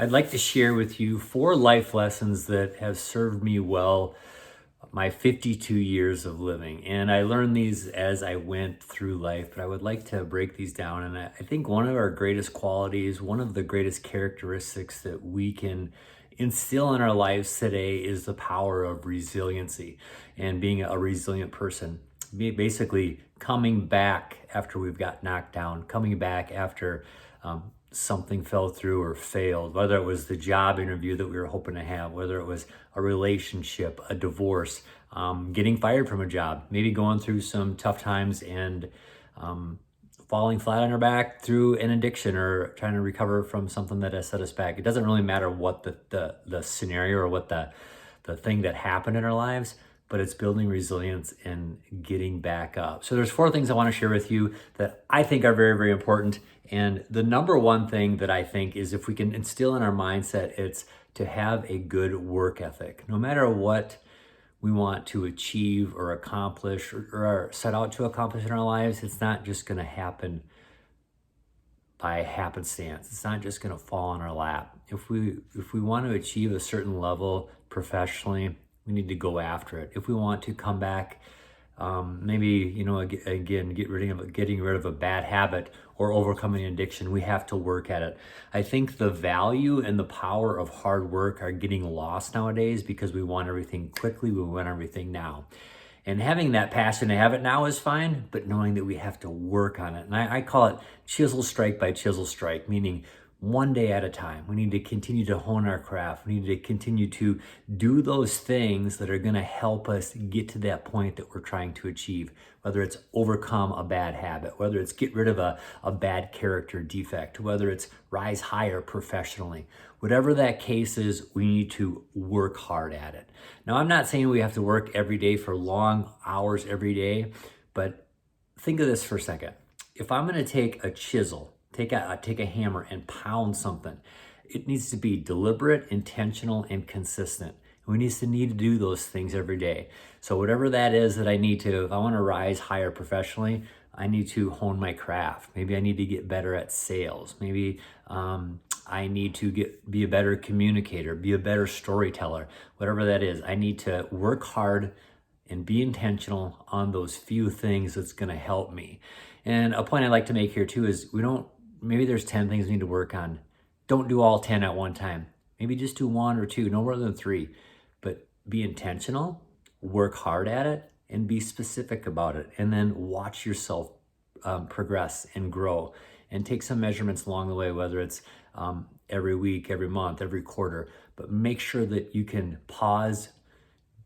I'd like to share with you 4 life lessons that have served me well my 52 years of living. And I learned these as I went through life, but I would like to break these down. And I think one of our greatest qualities, one of the greatest characteristics that we can instill in our lives today is the power of resiliency and being a resilient person. Basically, coming back after we've got knocked down, coming back after something fell through or failed, whether it was the job interview that we were hoping to have, whether it was a relationship, a divorce, getting fired from a job, maybe going through some tough times and falling flat on our back through an addiction or trying to recover from something that has set us back. It doesn't really matter what the scenario or what the thing that happened in our lives, but it's building resilience and getting back up. So there's 4 things I want to share with you that I think are very, very important. And the number one thing that I think is if we can instill in our mindset, it's to have a good work ethic. No matter what we want to achieve or accomplish or set out to accomplish in our lives, it's not just going to happen by happenstance. It's not just going to fall in our lap. If we want to achieve a certain level professionally, we need to go after it. If we want to come back, maybe, again, getting rid of a bad habit or overcoming an addiction, we have to work at it. I think the value and the power of hard work are getting lost nowadays because we want everything quickly, we want everything now. And having that passion to have it now is fine, but knowing that we have to work on it. And I call it chisel strike by chisel strike, meaning one day at a time. We need to continue to hone our craft. We need to continue to do those things that are going to help us get to that point that we're trying to achieve, whether it's overcome a bad habit, whether it's get rid of a bad character defect, whether it's rise higher professionally. Whatever that case is, we need to work hard at it. Now, I'm not saying we have to work every day for long hours every day, but think of this for a second. If I'm going to take a chisel, take a hammer and pound something, it needs to be deliberate, intentional, and consistent. We need to do those things every day. So whatever that is that I need to, if I want to rise higher professionally, I need to hone my craft. Maybe I need to get better at sales. Maybe I need to be a better communicator, be a better storyteller. Whatever that is, I need to work hard and be intentional on those few things that's going to help me. And a point I'd like to make here too is maybe there's 10 things we need to work on. Don't do all 10 at one time. Maybe just do 1 or 2, no more than 3. But be intentional, work hard at it, and be specific about it. And then watch yourself progress and grow. And take some measurements along the way, whether it's every week, every month, every quarter. But make sure that you can pause,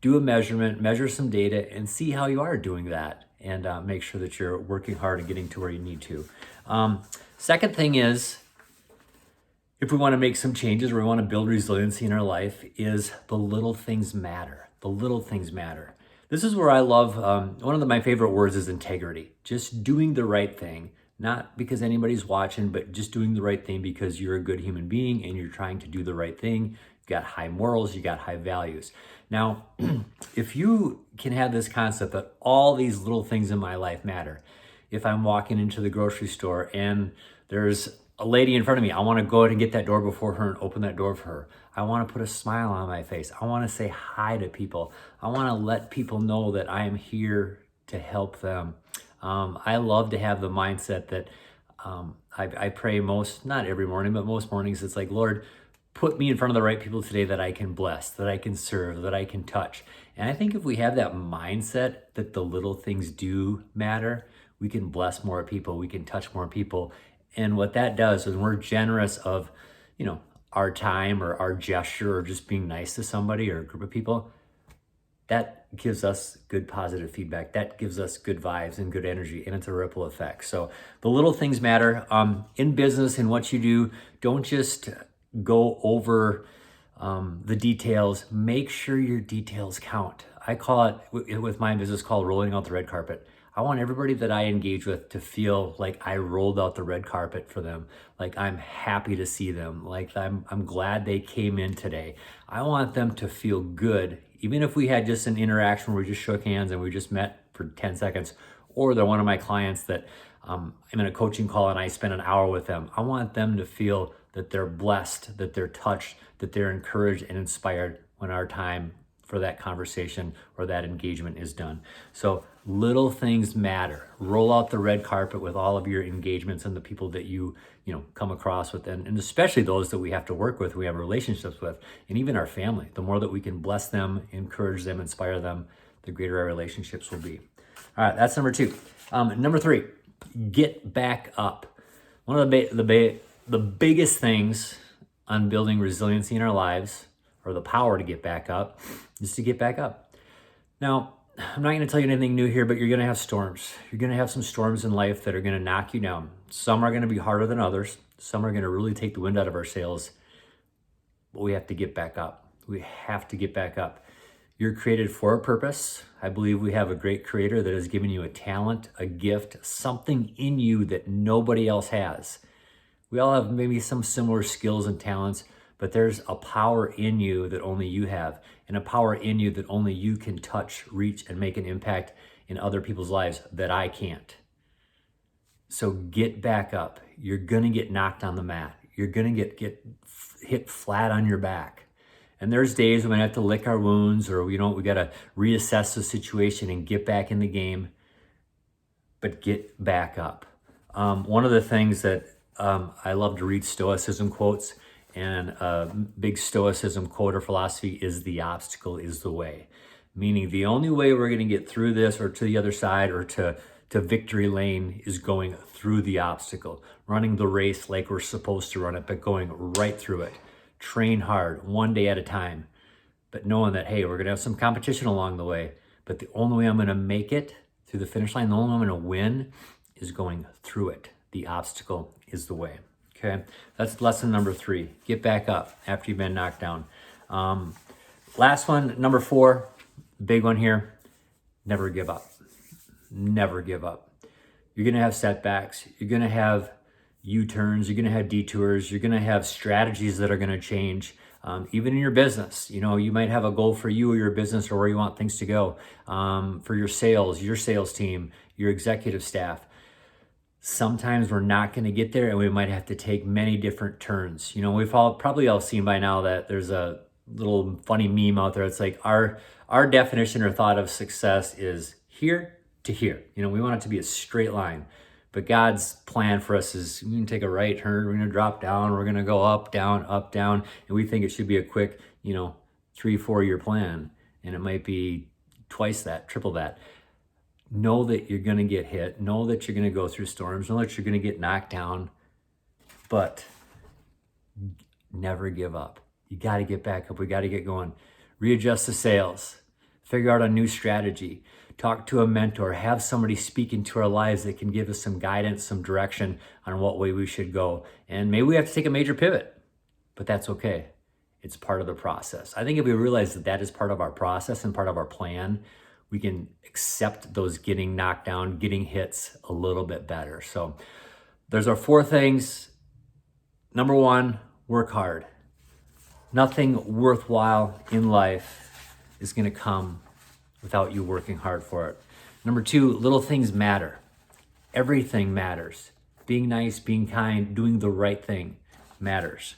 do a measurement, measure some data, and see how you are doing that. And make sure that you're working hard and getting to where you need to. Second thing is, if we want to make some changes or we want to build resiliency in our life, is the little things matter. The little things matter. This is where I love, one of my favorite words is integrity. Just doing the right thing, not because anybody's watching, but just doing the right thing because you're a good human being and you're trying to do the right thing. You've got high morals, you got high values. Now, if you can have this concept that all these little things in my life matter, if I'm walking into the grocery store and there's a lady in front of me, I want to go out and get that door before her and open that door for her. I want to put a smile on my face. I want to say hi to people. I want to let people know that I am here to help them. I love to have the mindset that I pray not every morning, but most mornings, it's like, Lord, put me in front of the right people today that I can bless, that I can serve, that I can touch. And I think if we have that mindset that the little things do matter, we can bless more people, we can touch more people. And what that does is when we're generous of, our time or our gesture or just being nice to somebody or a group of people, that gives us good positive feedback. That gives us good vibes and good energy, and it's a ripple effect. So the little things matter. In business and what you do, don't just go over the details. Make sure your details count. I call it, with my business, called rolling out the red carpet. I want everybody that I engage with to feel like I rolled out the red carpet for them, like I'm happy to see them, like I'm glad they came in today. I want them to feel good, even if we had just an interaction where we just shook hands and we just met for 10 seconds, or they're one of my clients that I'm in a coaching call and I spend an hour with them. I want them to feel that they're blessed, that they're touched, that they're encouraged and inspired when our time for that conversation or that engagement is done. So little things matter. Roll out the red carpet with all of your engagements and the people that you come across with, and especially those that we have to work with, we have relationships with, and even our family. The more that we can bless them, encourage them, inspire them, the greater our relationships will be. All right, that's number 2. Number 3, get back up. One of the biggest things on building resiliency in our lives, or the power to get back up, is to get back up. Now, I'm not going to tell you anything new here, but you're going to have storms. You're going to have some storms in life that are going to knock you down. Some are going to be harder than others. Some are going to really take the wind out of our sails. But we have to get back up. We have to get back up. You're created for a purpose. I believe we have a great creator that has given you a talent, a gift, something in you that nobody else has. We all have maybe some similar skills and talents, but there's a power in you that only you have, and a power in you that only you can touch, reach, and make an impact in other people's lives that I can't. So get back up. You're gonna get knocked on the mat. You're gonna get hit flat on your back. And there's days when we have to lick our wounds, or we gotta reassess the situation and get back in the game, but get back up. One of the things that I love to read Stoicism quotes, and a big Stoicism quote or philosophy is the obstacle is the way. Meaning the only way we're gonna get through this or to the other side or to victory lane is going through the obstacle, running the race like we're supposed to run it, but going right through it. Train hard, one day at a time, but knowing that, hey, we're gonna have some competition along the way, but the only way I'm gonna make it through the finish line, the only way I'm gonna win is going through it. The obstacle is the way. Okay, that's lesson number 3. Get back up after you've been knocked down. Last one, number 4, big one here. Never give up. Never give up. You're gonna have setbacks. You're gonna have U-turns. You're gonna have detours. You're gonna have strategies that are gonna change. Even in your business, you might have a goal for you or your business or where you want things to go. For your sales team, your executive staff. Sometimes we're not going to get there, and we might have to take many different turns. We've probably all seen by now that there's a little funny meme out there. It's like our definition or thought of success is here to here. We want it to be a straight line, but God's plan for us is we can take a right turn, we're going to drop down, we're going to go up, down, and we think it should be a quick, 3-4 year plan, and it might be twice that, triple that. Know that you're going to get hit. Know that you're going to go through storms. Know that you're going to get knocked down. But never give up. You got to get back up. We got to get going. Readjust the sails. Figure out a new strategy. Talk to a mentor. Have somebody speak into our lives that can give us some guidance, some direction on what way we should go. And maybe we have to take a major pivot, but that's okay. It's part of the process. I think if we realize that that is part of our process and part of our plan, we can accept those getting knocked down, getting hits a little bit better. So there's our 4 things. Number 1, work hard. Nothing worthwhile in life is going to come without you working hard for it. Number 2, little things matter. Everything matters. Being nice, being kind, doing the right thing matters.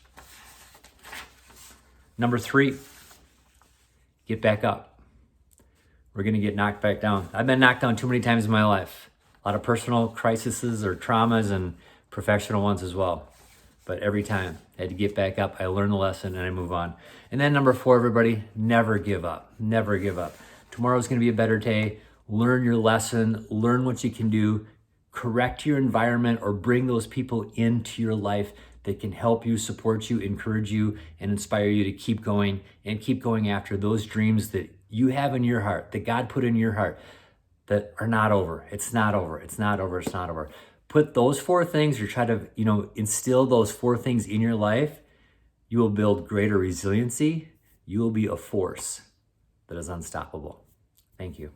Number 3, get back up. We're going to get knocked back down. I've been knocked down too many times in my life. A lot of personal crises or traumas and professional ones as well. But every time I had to get back up, I learned the lesson and I move on. And then number 4, everybody, never give up. Never give up. Tomorrow's going to be a better day. Learn your lesson. Learn what you can do. Correct your environment or bring those people into your life that can help you, support you, encourage you, and inspire you to keep going and keep going after those dreams that you have in your heart, that God put in your heart, that are not over. It's not over. It's not over. It's not over. Put those 4 things, or try to, instill those 4 things in your life. You will build greater resiliency. You will be a force that is unstoppable. Thank you.